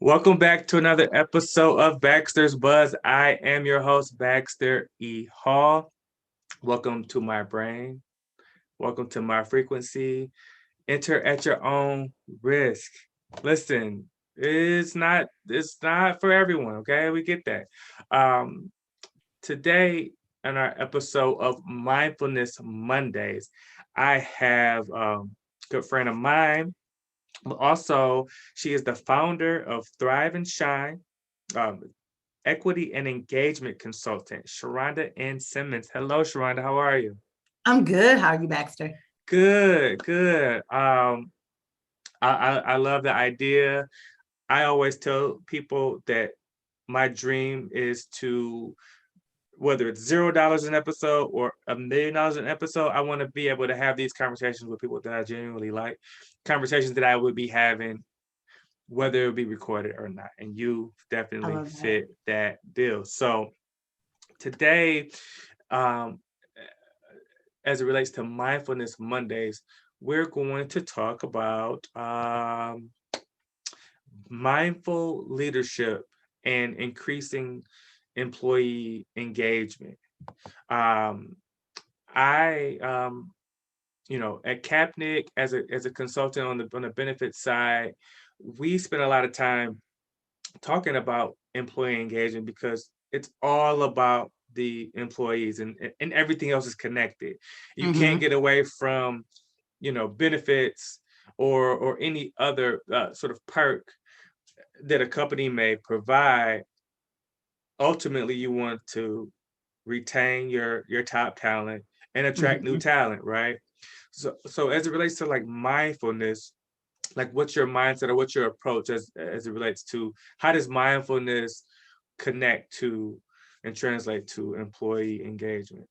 Welcome back to another episode of Baxter's Buzz. I am your host, Baxter E. Hall. Welcome to my brain. Welcome to my frequency. Enter at your own risk. Listen, it's not for everyone, okay? We get that. Um, Today in our episode of Mindfulness Mondays, I have a good friend of mine. But also, she is the founder of Thrive and Shine, um, equity and engagement consultant, Sharonda Simmons. Hello, Sharonda. How are you? I'm good. How are you, Baxter? Good, good. I love the idea. I always tell people that my dream is to, whether it's $0 an episode or $1 million an episode, I want to be able to have these conversations with people that I genuinely like, conversations that I would be having whether it be recorded or not. And you I definitely love that. fit that bill. So today, um, as it relates to Mindfulness Mondays, we're going to talk about mindful leadership and increasing employee engagement. Um, I, at Capnick as a consultant on the benefit side, we spend a lot of time talking about employee engagement because it's all about the employees and everything else is connected. You can't Hmm. get away from, benefits or any other sort of perk that a company may provide. Ultimately, you want to retain your top talent and attract new Hmm. talent, right? So as it relates to like mindfulness, like what's your mindset or what's your approach as it relates to how does mindfulness connect to and translate to employee engagement?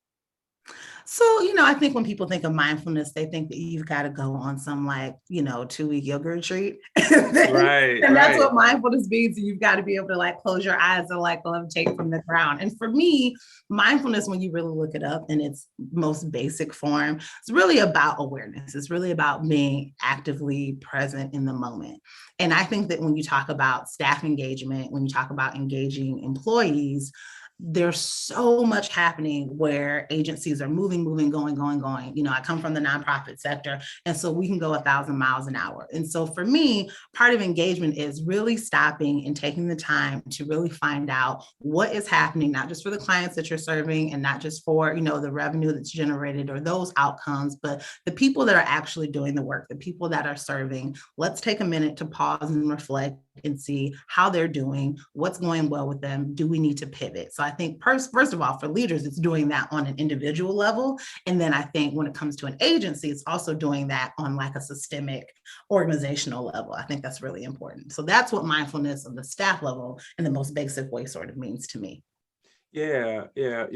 I think when people think of mindfulness, they think that you've got to go on some 2-week yoga retreat. Right, And that's right. what mindfulness means. You've got to be able to close your eyes and levitate from the ground. And for me, mindfulness, when you really look it up in its most basic form, it's really about awareness. It's really about being actively present in the moment. And I think that when you talk about staff engagement, when you talk about engaging employees, there's so much happening where agencies are moving, going. I come from the nonprofit sector, and so we can go 1,000 miles an hour. And so for me, part of engagement is really stopping and taking the time to really find out what is happening, not just for the clients that you're serving and not just for, the revenue that's generated or those outcomes, but the people that are actually doing the work, the people that are serving. Let's take a minute to pause and reflect and see how they're doing, what's going well with them. Do we need to pivot? So I think first of all, for leaders, it's doing that on an individual level. And then I think when it comes to an agency, it's also doing that on a systemic organizational level. I think that's really important. So that's what mindfulness of the staff level in the most basic way sort of means to me. Yeah, yeah.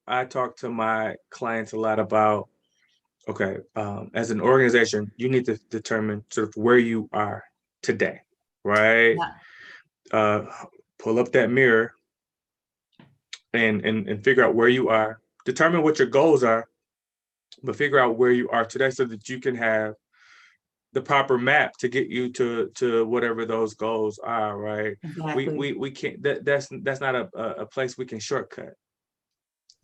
I talk to my clients a lot about, okay, as an organization, you need to determine sort of where you are today, right? Yeah. uh Pull up that mirror and figure out where you are, determine what your goals are, but figure out where you are today so that you can have the proper map to get you to whatever those goals are, right? we Exactly. we, we can't that's not a place we can shortcut.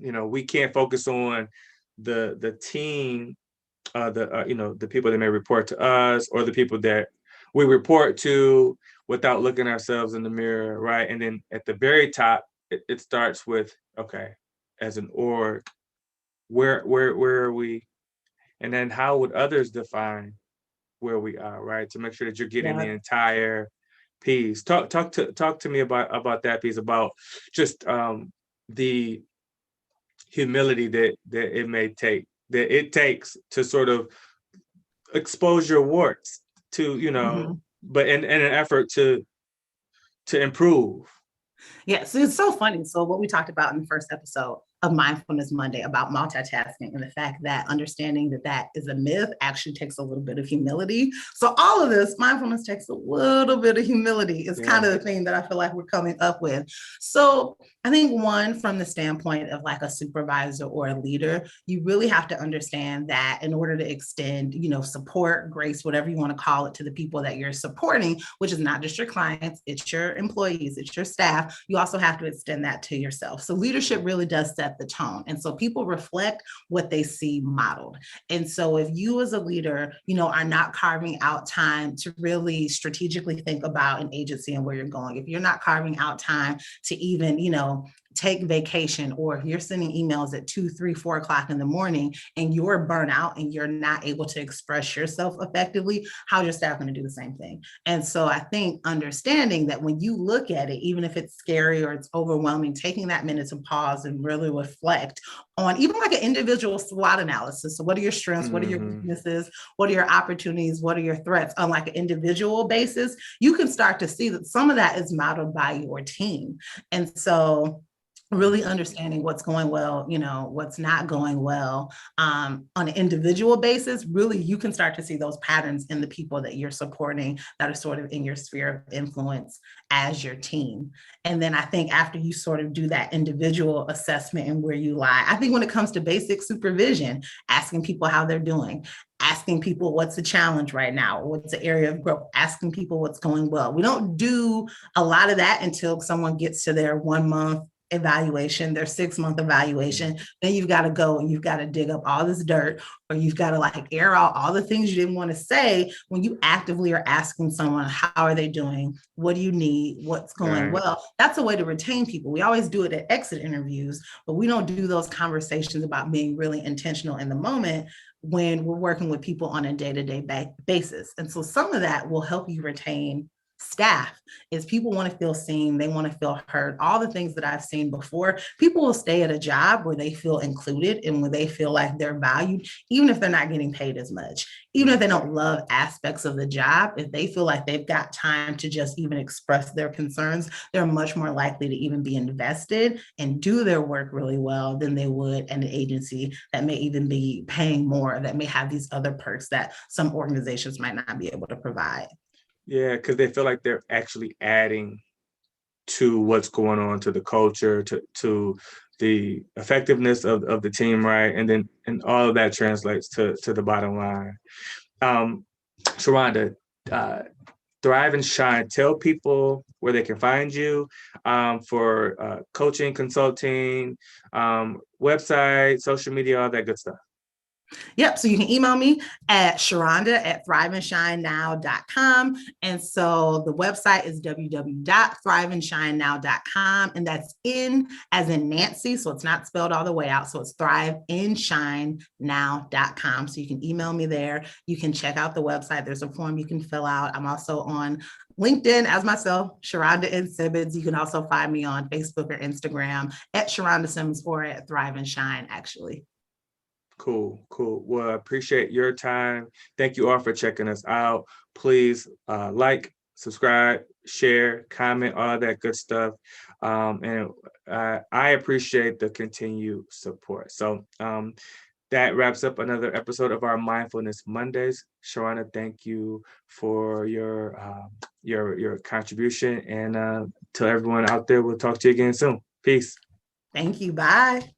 We can't focus on the team, the people that may report to us or the people that we report to without looking ourselves in the mirror, right? And then at the very top, it starts with, okay, as an org, where are we, and then how would others define where we are, right? To make sure that you're getting the Yeah. entire piece. Talk to me about that piece, about just the humility that it takes to sort of expose your warts to, Mhm. but in an effort to improve. Yeah, so it's so funny. So what we talked about in the first episode, of Mindfulness Monday about multitasking and the fact that understanding that that is a myth actually takes a little bit of humility. So all of this, mindfulness takes a little bit of humility. It's kind of the thing that I feel like we're coming up with. So I think one, from the standpoint of like a supervisor or a leader, you really have to understand that in order to extend, support, grace, whatever you want to call it, to the people that you're supporting, which is not just your clients, it's your employees, it's your staff, you also have to extend that to yourself. So leadership really does set the tone. And so people reflect what they see modeled. And so if you as a leader, are not carving out time to really strategically think about an agency and where you're going, if you're not carving out time to even, take vacation, or if you're sending emails at 2, 3, 4 o'clock in the morning and you're burnt out and you're not able to express yourself effectively, how's your staff going to do the same thing? And so I think understanding that when you look at it, even if it's scary or it's overwhelming, taking that minute to pause and really reflect on even like an individual SWOT analysis. So what are your strengths? What are your weaknesses? What are your opportunities? What are your threats? On like an individual basis, you can start to see that some of that is modeled by your team. And so really understanding what's going well, what's not going well on an individual basis, really you can start to see those patterns in the people that you're supporting that are sort of in your sphere of influence as your team. And then I think after you sort of do that individual assessment and where you lie, I think when it comes to basic supervision, asking people how they're doing, asking people what's the challenge right now, what's the area of growth, asking people what's going well. We don't do a lot of that until someone gets to their 1 month evaluation, their 6-month evaluation. Then you've got to go and you've got to dig up all this dirt, or you've got to like air out all the things you didn't want to say when you actively are asking someone, how are they doing? What do you need? What's going well? That's a way to retain people. We always do it at exit interviews, but we don't do those conversations about being really intentional in the moment when we're working with people on a day-to-day basis. And so some of that will help you retain staff. Is people want to feel seen, they want to feel heard, all the things that I've seen before. People will stay at a job where they feel included and where they feel like they're valued, even if they're not getting paid as much, even if they don't love aspects of the job. If they feel like they've got time to just even express their concerns, they're much more likely to even be invested and do their work really well than they would at an agency that may even be paying more, that may have these other perks that some organizations might not be able to provide. Yeah, because they feel like they're actually adding to what's going on, to the culture, to the effectiveness of the team, right? And all of that translates to the bottom line. Sharonda, Thrive and Shine, tell people where they can find you for coaching, consulting, website, social media, all that good stuff. Yep. So you can email me at Sharonda@thriveandshinenow.com. And so the website is www.thriveandshinenow.com. And that's in as in Nancy. So it's not spelled all the way out. So it's thriveandshinenow.com. So you can email me there. You can check out the website. There's a form you can fill out. I'm also on LinkedIn as myself, Sharonda N. Simmons. You can also find me on Facebook or Instagram at Sharonda Simmons or at Thrive and Shine, actually. Cool. Well, I appreciate your time. Thank you all for checking us out. Please like, subscribe, share, comment, all that good stuff. And I appreciate the continued support. So that wraps up another episode of our Mindfulness Mondays. Sharonda, thank you for your contribution. And to everyone out there, we'll talk to you again soon. Peace. Thank you. Bye.